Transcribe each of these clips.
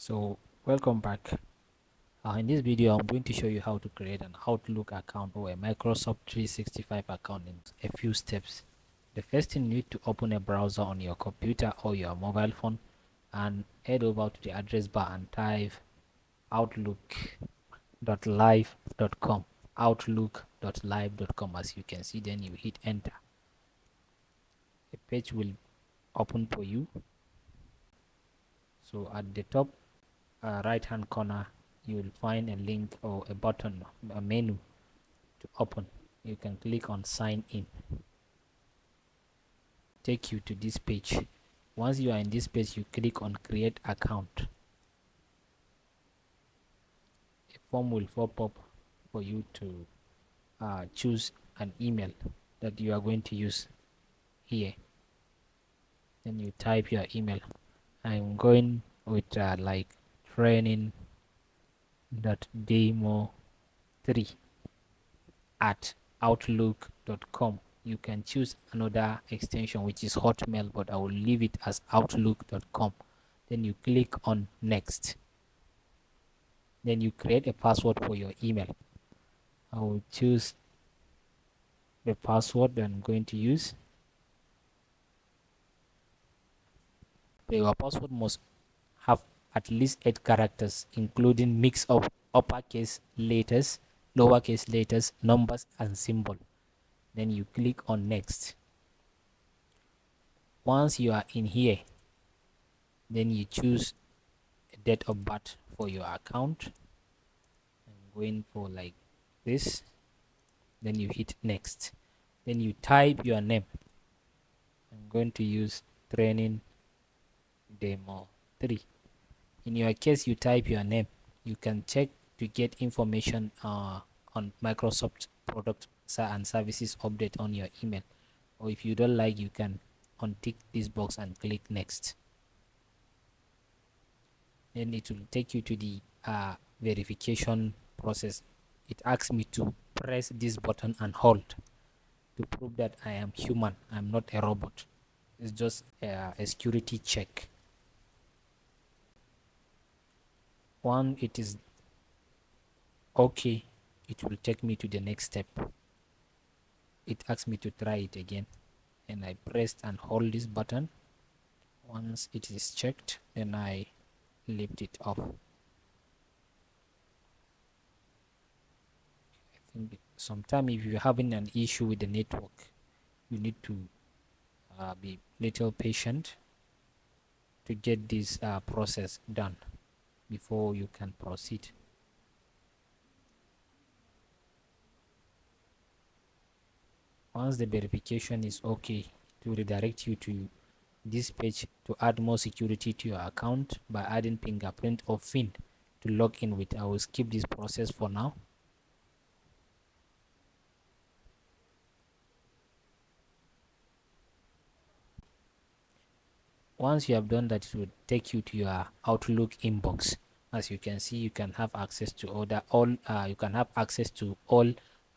So welcome back. In this video I'm going to show you how to create an Outlook account or a Microsoft 365 account in a few steps. The first thing, you need to open a browser on your computer or your mobile phone and head over to the address bar and type outlook.live.com outlook.live.com. As you can see, then you hit enter. A page will open for you. So at the top right hand corner you will find a link or a button, a menu to open. You can click on sign in, take you to this page. Once you are in this page, you click on create account. A form will pop up for you to choose an email that you are going to use here. Then you type your email. I'm going with like training.demo3@outlook.com. You can choose another extension which is Hotmail, but I will leave it as outlook.com. Then you click on next. Then you create a password for your email. I will choose the password that I'm going to use. Your password must have at least 8 characters, including mix of uppercase letters, lowercase letters, numbers, and symbol. Then you click on next. Once you are in here, then you choose a date of birth for your account. I'm going for like this. Then you hit next. Then you type your name. I'm going to use training demo 3. In your case, you type your name. You can check to get information on Microsoft products and services update on your email, or if you don't like, you can untick this box and click next. Then it will take you to the verification process. It asks me to press this button and hold to prove that I am human, I'm not a robot. It's just a security check. Once it is okay, it will take me to the next step. It asks me to try it again, and I pressed and hold this button. Once it is checked, then I lift it off. I think sometimes if you're having an issue with the network, you need to be little patient to get this process done before you can proceed. Once the verification is okay, to redirect you to this page to add more security to your account by adding fingerprint or PIN to log in with. I will skip this process for now. Once you have done that, it will take you to your Outlook inbox. As you can see, you can have access to all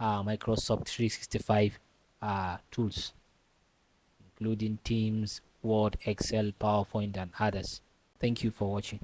Microsoft 365 tools, including Teams, Word, Excel, PowerPoint, and others. Thank you for watching.